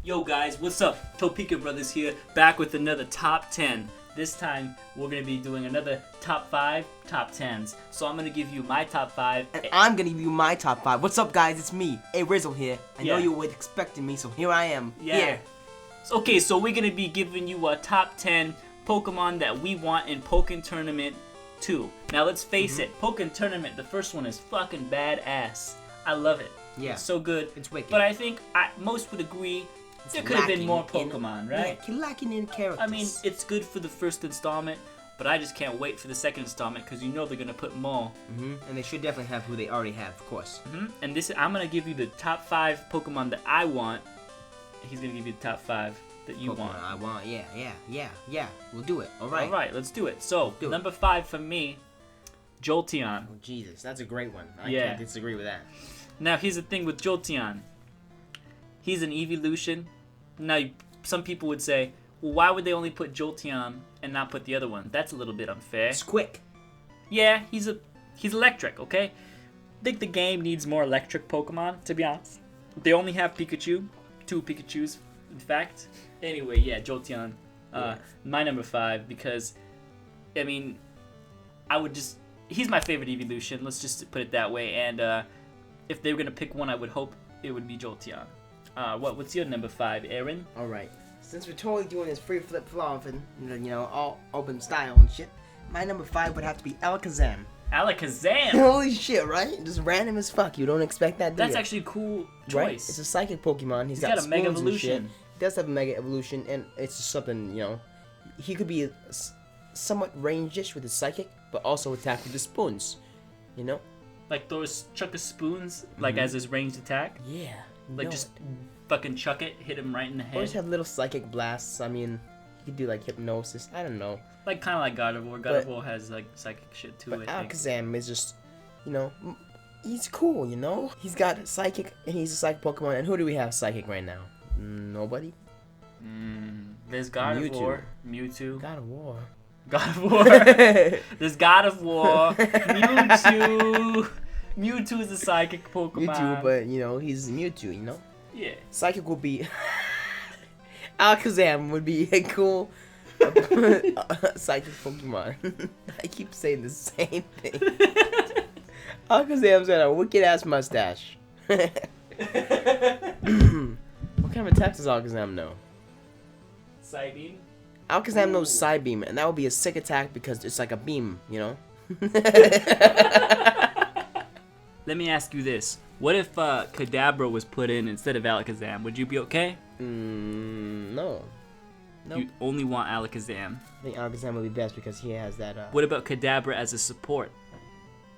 Yo guys, what's up? Topeka Brothers here, back with another top 10. This time, we're going to be doing another top 5, top 10s. So I'm going to give you my top 5. And I'm going to give you my top 5. What's up guys, it's me, Rizzle here. I know you were expecting me, so here I am. Yeah. Okay, so we're going to be giving you a top 10 Pokemon that we want in Pokken Tournament 2. Now let's face it, Pokken Tournament, the first one is fucking badass. I love it. Yeah. It's so good. It's wicked. But I think most would agree there could have been more Pokemon, right? Yeah, you're lacking in characters. I mean, it's good for the first installment, but I just can't wait for the second installment because you know they're gonna put more. And they should definitely have who they already have, of course. And I'm gonna give you the top 5 Pokemon that I want. He's gonna give you the top 5 that you want. I want, yeah. We'll do it. All right, let's do it. So number 5 for me, Jolteon. Oh Jesus, that's a great one. I can't disagree with that. Now here's the thing with Jolteon. He's an evolution. Now, some people would say, well, why would they only put Jolteon and not put the other one? That's a little bit unfair. It's quick. Yeah, he's electric, okay? I think the game needs more electric Pokemon, to be honest. They only have Pikachu. 2 Pikachus, in fact. Anyway, yeah, Jolteon. My number 5, because, I mean, he's my favorite evolution. Let's just put it that way. And if they were going to pick one, I would hope it would be Jolteon. What's your number 5, Aaron? Alright, since we're totally doing this free flip-flop and, all open style and shit, my number 5 would have to be Alakazam. Alakazam! Holy shit, right? Just random as fuck. You don't expect that, do you? That's actually a cool choice. Right? It's a psychic Pokemon. He's got a Mega Evolution. He does have a Mega Evolution, and it's just something, he could be somewhat range-ish with his psychic, but also attack with his spoons, Like those chuck of spoons, like as his ranged attack? Yeah. Like just fucking chuck it, hit him right in the head. Or just have little psychic blasts. I mean, you could do like hypnosis. I don't know. Like kind of like Gardevoir. Gardevoir has like psychic shit too. But Alakazam is just, he's cool. He's got psychic, and he's a psychic Pokemon. And who do we have psychic right now? Nobody. There's Gardevoir, Mewtwo. God of War. There's God of War, Mewtwo. Mewtwo is a psychic Pokemon. Mewtwo, but he's Mewtwo, Yeah. Psychic would be Alakazam would be a cool psychic Pokemon. I keep saying the same thing. Alakazam's got a wicked ass mustache. What kind of attacks does Alakazam know? Psybeam? Alakazam knows Psybeam, and that would be a sick attack because it's like a beam, Let me ask you this. What if Kadabra was put in instead of Alakazam? Would you be okay? No. Nope. You only want Alakazam. I think Alakazam would be best because he has that, What about Kadabra as a support?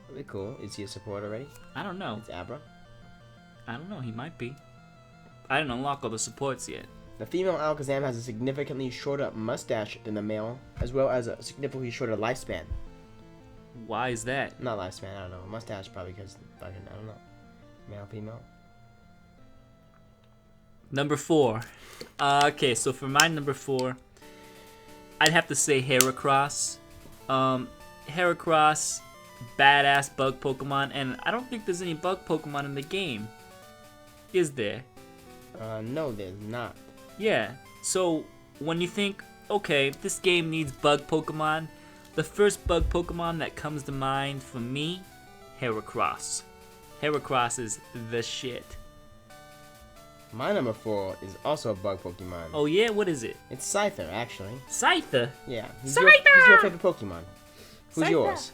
That'd be cool. Is he a support already? I don't know. It's Abra. I don't know. He might be. I didn't unlock all the supports yet. The female Alakazam has a significantly shorter mustache than the male, as well as a significantly shorter lifespan. Why is that? Not lifespan, I don't know. Mustache probably because fucking, I don't know. Male, female. Number 4. Okay, so for my number 4, I'd have to say Heracross. Heracross, badass bug Pokemon, and I don't think there's any bug Pokemon in the game. Is there? No, there's not. Yeah, so when you think, okay, this game needs bug Pokemon, the first bug Pokemon that comes to mind for me, Heracross. Heracross is the shit. My number 4 is also a bug Pokemon. Oh yeah, what is it? It's Scyther, actually. Scyther? Yeah. He's Scyther! He's your favorite Pokemon. Who's Scyther. yours?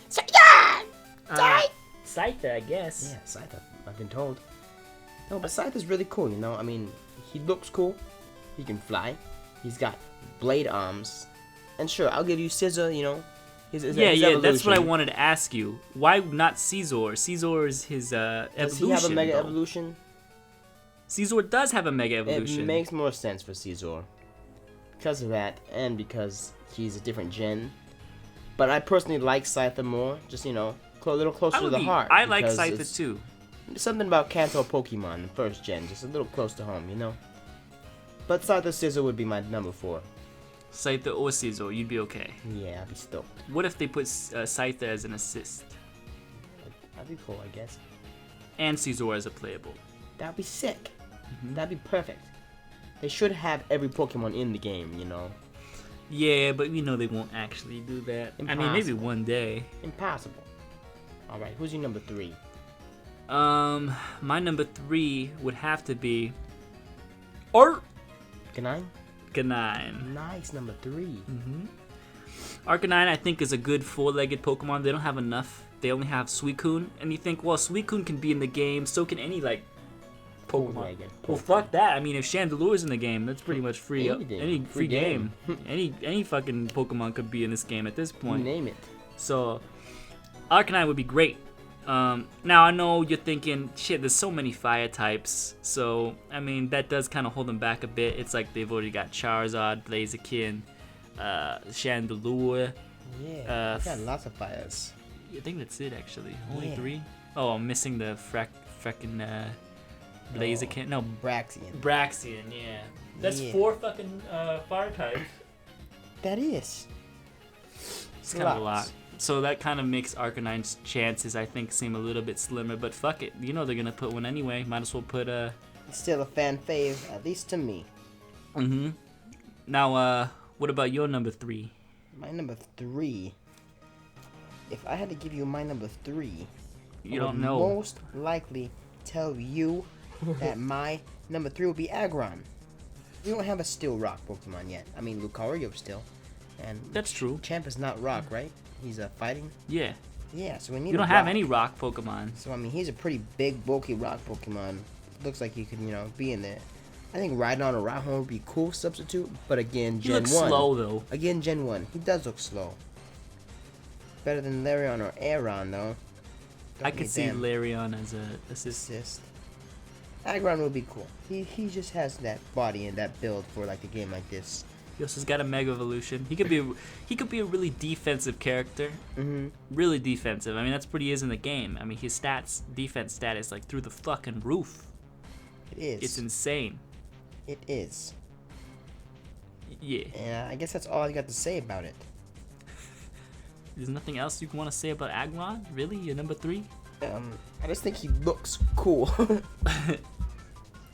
Scyther! Scyther, I guess. Yeah, Scyther. I've been told. No, but Scyther's really cool, I mean, he looks cool. He can fly. He's got blade arms. And sure, I'll give you Scizor, his evolution. That's what I wanted to ask you. Why not Scizor? Scizor is his evolution. Does he have a Mega Evolution? Scizor does have a Mega Evolution. It makes more sense for Scizor. Because of that, and because he's a different gen. But I personally like Scyther more, just, a little closer to the heart. I like Scyther too. Something about Kanto Pokemon in first gen, just a little close to home, But Scyther Scizor would be my number 4. Scyther or Scizor, you'd be okay. Yeah, I'd be stoked. What if they put Scyther as an assist? That'd be cool, I guess. And Scizor as a playable. That'd be sick. That'd be perfect. They should have every Pokemon in the game, you know. Yeah, but we know they won't actually do that. I mean, maybe one day. Impossible. All right, who's your number 3? My number 3 would have to be Arcanine? Nice, number 3. Arcanine, I think, is a good 4-legged Pokemon. They don't have enough. They only have Suicune, and you think, well, Suicune can be in the game, so can any like Pokemon. Well, fuck that. I mean, if Chandelure's in the game, that's pretty much free. Any free game. any fucking Pokemon could be in this game at this point. You name it. So, Arcanine would be great. Now I know you're thinking, shit, there's so many fire types. So, I mean, that does kind of hold them back a bit. It's like they've already got Charizard, Blaziken, Chandelure. Yeah, I got lots of fires. I think that's it, actually. Only 3? Oh, I'm missing the frackin' Blaziken. No, Braxian, yeah. That's 4 fucking fire types. That is. It's kind of a lot. So that kind of makes Arcanine's chances, I think, seem a little bit slimmer. But fuck it. You know they're going to put one anyway. Might as well put a... Still a fan fave, at least to me. Now, what about your number 3? My number 3... If I had to give you my number 3... You don't know. Most likely tell you that my number 3 would be Aggron. We don't have a steel rock Pokemon yet. I mean, Lucario still. And that's true. Champ is not rock, right? He's fighting? Yeah. Yeah, so we need You don't have any rock Pokemon. So, I mean, he's a pretty big, bulky rock Pokemon. Looks like he could, you know, be in there. I think riding on a Rhyhorn would be a cool substitute. But again, Gen 1. He looks slow, though. Again, Gen 1. He does look slow. Better than Larion or Aeron, though. I could see Larion as a assist. Aggron would be cool. He just has that body and that build for like a game like this. He also has got a Mega Evolution. He could be a really defensive character. Really defensive. I mean, that's what he is in the game. I mean, his defense stat is like through the fucking roof. It is. It's insane. It is. Yeah. And I guess that's all I got to say about it. There's nothing else you want to say about Aggron? Really? Your number 3? I just think he looks cool.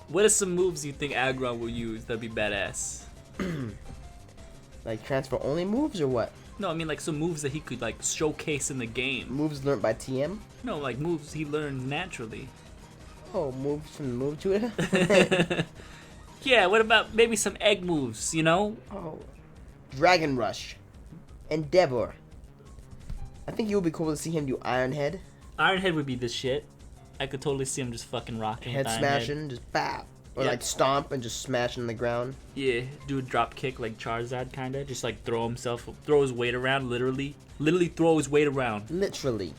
What are some moves you think Aggron will use that'd be badass? Like transfer only moves or what? No, I mean like some moves that he could like showcase in the game. Moves learned by TM? No, like moves he learns naturally. Oh, moves from the move tutor? Yeah, what about maybe some egg moves, you know? Oh, Dragon Rush. Endeavor. I think it would be cool to see him do Iron Head. Iron Head would be the shit. I could totally see him just fucking rocking. Head smashing, just bap. Or like stomp and just smash on the ground. Yeah, do a drop kick like Charizard kinda. Just like throw his weight around, literally throw his weight around. Literally.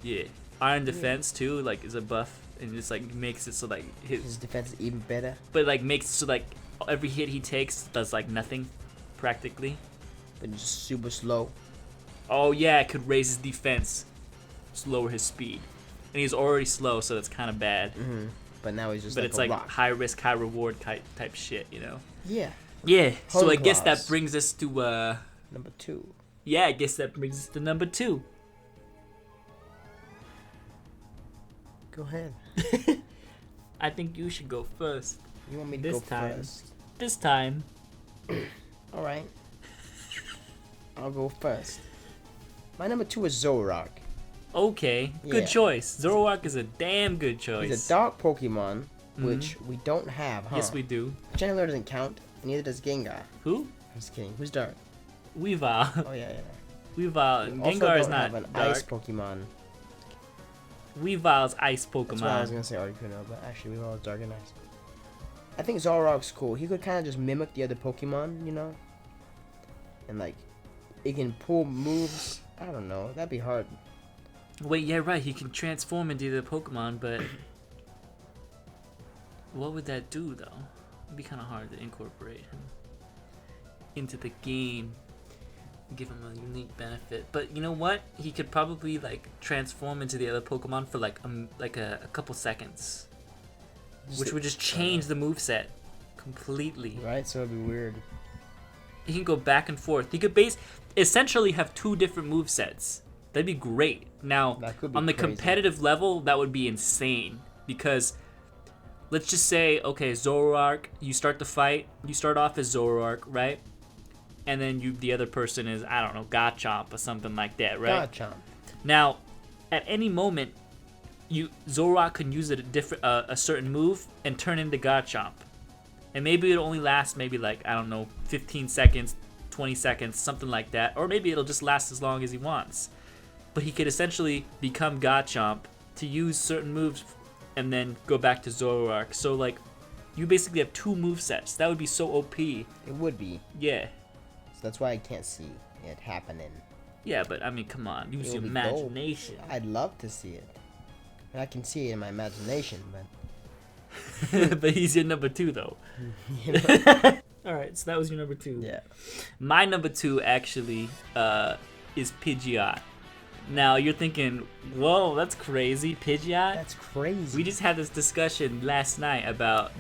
Yeah. Iron Defense too, like is a buff and just like makes it so like his defense is even better. But like makes it so like every hit he takes does like nothing, practically. But just super slow. Oh yeah, it could raise his defense, lower his speed, and he's already slow, so that's kind of bad. But now he's just. But like it's a like rock. high risk, high reward type shit, you know. Yeah. Yeah. So Home I guess claws. that brings us to number 2. Yeah, I guess that brings us to number 2. Go ahead. I think you should go first. You want me to go first? This time. All right. I'll go first. My number 2 is Zoroark. Okay, good choice. Zoroark is a damn good choice. He's a dark Pokemon, which we don't have, huh? Yes, we do. Chandelure doesn't count, neither does Gengar. Who? I'm just kidding. Who's dark? Weavile. Oh, yeah. Weavile. We Gengar is also not don't have an dark. ice Pokemon. Weavile's ice Pokemon. That's what I was going to say Articuno, but actually Weavile is dark and ice. I think Zoroark's cool. He could kind of just mimic the other Pokemon, you know? And, like, it can pull moves. I don't know. That'd be hard. Wait, yeah, right. He can transform into the Pokemon, but what would that do, though? It'd be kind of hard to incorporate him into the game, give him a unique benefit. But you know what? He could probably like transform into the other Pokemon for like a couple seconds, which would just change the moveset completely. Right? So it'd be weird. He can go back and forth. He could essentially have 2 different movesets. That'd be great. Now, on the competitive level, that would be insane because let's just say, okay, Zoroark, you start the fight, you start off as Zoroark, right? And then the other person is, I don't know, Garchomp or something like that, right? Garchomp. Now, at any moment, Zoroark can use a certain move and turn into Garchomp. And maybe it'll only last maybe like, I don't know, 15 seconds, 20 seconds, something like that. Or maybe it'll just last as long as he wants. But he could essentially become Garchomp to use certain moves and then go back to Zoroark. So, like, you basically have 2 movesets. That would be so OP. It would be. Yeah. So that's why I can't see it happening. Yeah, but, I mean, come on. Use It your would be dope. imagination. I'd love to see it. I can see it in my imagination, but... But he's your number 2, though. You know? Alright, so that was your number 2. Yeah. My number 2, actually, is Pidgeot. Now, you're thinking, whoa, that's crazy. Pidgeot? That's crazy. We just had this discussion last night about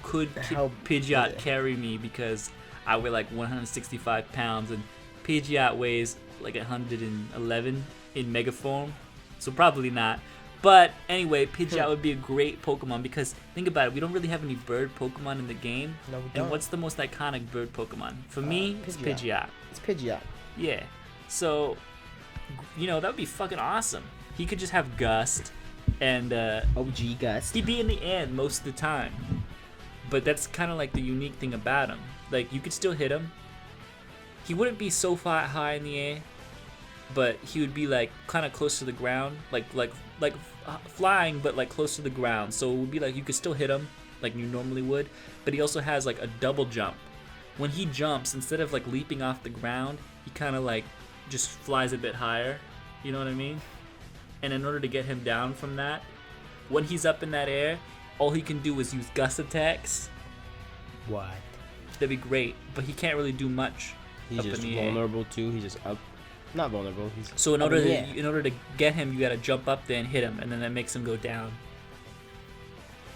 could How- Pidgeot carry me because I weigh like 165 pounds and Pidgeot weighs like 111 in mega form. So probably not. But anyway, Pidgeot would be a great Pokemon because think about it, we don't really have any bird Pokemon in the game. No, we And don't. what's the most iconic bird Pokemon? For me, it's Pidgeot. It's Pidgeot. Yeah. So, you know, that would be fucking awesome. He could just have Gust and OG Gust. he'd be in the air most of the time. But that's kind of like the unique thing about him. Like, you could still hit him. He wouldn't be so far high in the air, but he would be like kind of close to the ground, like flying, but like close to the ground. So it would be like you could still hit him like you normally would, but he also has like a double jump. When he jumps, instead of like leaping off the ground, he kind of like just flies a bit higher. You know what I mean? And in order to get him down from that, when he's up in that air, all he can do is use gust attacks. What? That'd be great, but he can't really do much. He's up just in the air. vulnerable too. He's just up. Not vulnerable. He's So in up order in the to air. in order to get him, you gotta jump up there and hit him, and then that makes him go down.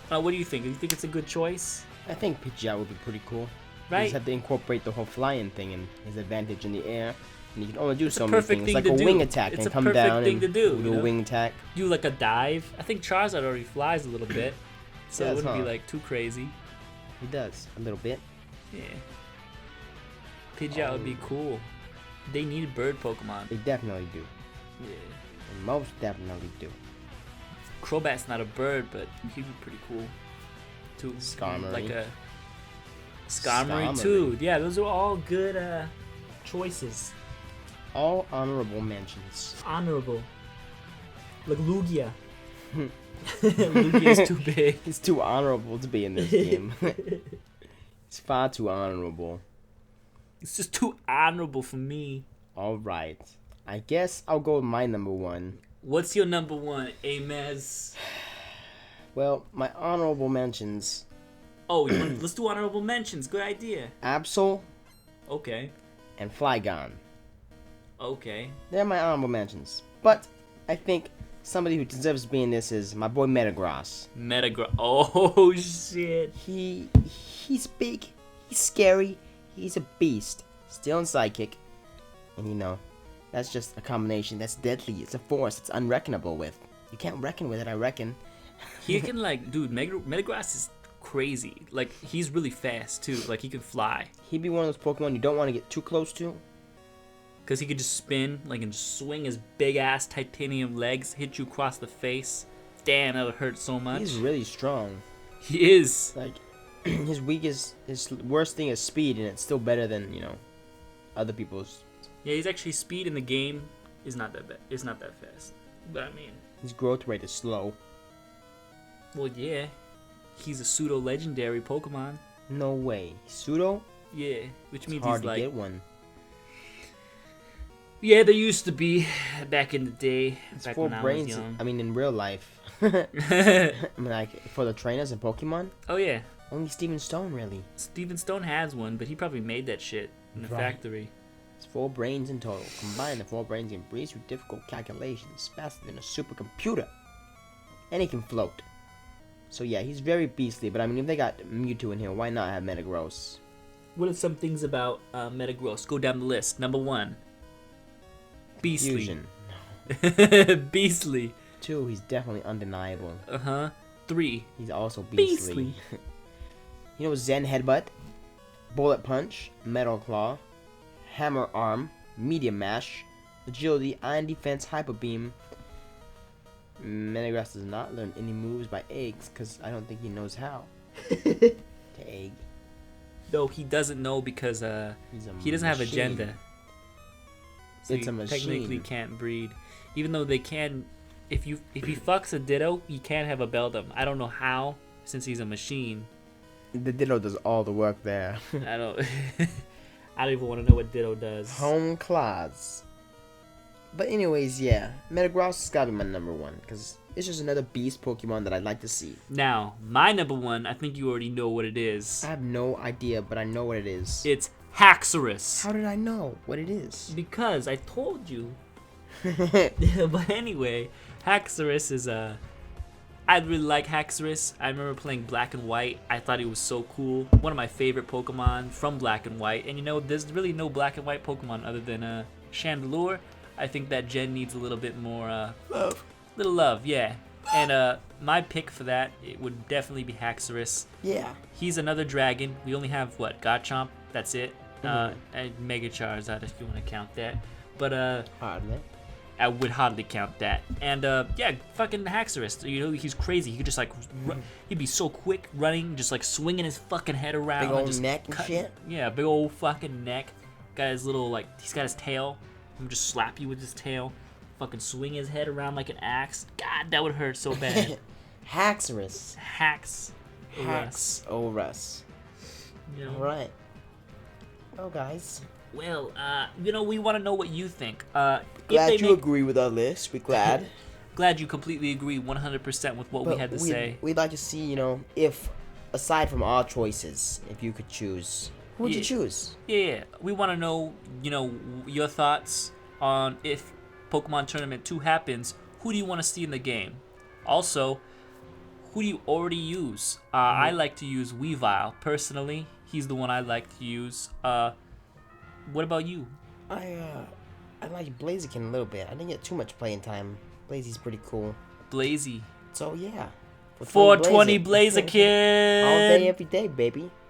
What do you think? Do you think it's a good choice? I think Pidgeot would be pretty cool. You Right? just have to incorporate the whole flying thing and his advantage in the air. And you can only do It's a so many perfect things. thing Like to a do. wing attack It's and a come perfect down thing and to do, do you a know? wing attack. Do like a dive. I think Charizard already flies a little bit, so it Does, wouldn't be huh? like too crazy. He does a little bit. Yeah. Pidgeot would be cool. They need bird Pokemon. They definitely do. Yeah. They most definitely do. Crobat's not a bird, but he'd be pretty cool. Too. Skarmory. Like a Skarmory too. Yeah, those are all good choices. All honorable mentions. Honorable. Like Lugia. Lugia's too big. It's too honorable to be in this game. It's far too honorable. It's just too honorable for me. All right. I guess I'll go with my number 1. What's your number 1, Amez? Well, my honorable mentions. Oh, let's do honorable mentions. Good idea. Absol Okay. and Flygon. Okay. They're my honorable mentions. But I think somebody who deserves to be in this is my boy Metagross. Metagross. Oh, shit. He's big. He's scary. He's a beast. Still in Psychic. And you know, that's just a combination. That's deadly. It's a force. It's unreckonable with. You can't reckon with it, I reckon. He can, like, dude, Metagross is crazy. Like, he's really fast, too. Like, he can fly. He'd be one of those Pokemon you don't want to get too close to. Because he could just spin, like, and swing his big-ass titanium legs, hit you across the face. Damn, that would hurt so much. He's really strong. He is. Like, his worst thing is speed, and it's still better than, you know, other people's. Yeah, he's actually speed in the game is not that bad. It's not that fast. But, I mean, His growth rate is slow. well, yeah. He's a pseudo-legendary Pokemon. No way. Pseudo? Yeah, which It's means hard he's to like... get one. Yeah, there used to be back in the day. It's Back 4 when brains. I was young. I mean, in real life. I mean, like, for the trainers and Pokemon, Oh, yeah. only Steven Stone, really. Steven Stone has one, but he probably made that shit in the Right. factory. It's 4 brains in total. Combine the 4 brains can breeze through difficult calculations faster than a supercomputer. And he can float. So yeah, he's very beastly, but I mean, if they got Mewtwo in here, why not have Metagross? What are some things about Metagross? Go down the list. Number 1. Beastly. Fusion. Beastly. 2, he's definitely undeniable. Uh-huh. 3. He's also beastly. You know, Zen Headbutt, Bullet Punch, Metal Claw, Hammer Arm, Medium Mash, Agility, Iron Defense, Hyper Beam. Metagross does not learn any moves by eggs because I don't think he knows how to egg. No, he doesn't know because he doesn't have agenda. So It's a he technically machine. can't breed. Even though they can, if he fucks a Ditto, he can have a Beldum. I don't know how, since he's a machine. The Ditto does all the work there. I don't I don't even want to know what Ditto does. Home Claws. But anyways, yeah, Metagross has got to be my number 1 because it's just another beast Pokemon that I'd like to see. Now, my number 1, I think you already know what it is. I have no idea, but I know what it is. It's Haxorus. How did I know what it is? Because I told you. But anyway, Haxorus is I really like Haxorus. I remember playing Black and White. I thought he was so cool. One of my favorite Pokemon from Black and White. And you know, there's really no Black and White Pokemon other than Chandelure. I think that gen needs a little bit more Love. Little love, yeah. And my pick for that, it would definitely be Haxorus. Yeah. He's another dragon. We only have what, Garchomp? That's it. And Mega Charizard if you want to count that. But Hardly. I would hardly count that. And yeah, fucking Haxorus. You know, he's crazy. He could just like, he'd be so quick running, just like swinging his fucking head around. Big old just neck and shit. Yeah, big old fucking neck. Got his little like, he's got his tail. He'll just slap you with his tail. Fucking swing his head around like an axe. God, that would hurt so bad. Haxorus. Haxorus. You know? Alright. Well, guys. Well, you know, we want to know what you think. Glad you agree with our list. We're glad. Glad you completely agree 100% with what we had to say. We'd like to see, you know, if, aside from our choices, if you could choose, who would you choose? Yeah, we want to know, you know, your thoughts on if Pokemon Tournament 2 happens, who do you want to see in the game? Also, who do you already use? I like to use Weavile, personally. He's the one I like to use. What about you? I like Blaziken a little bit. I didn't get too much playing time. Blazy's pretty cool. Blazy. So yeah. 420 Blaziken! All day, every day, baby.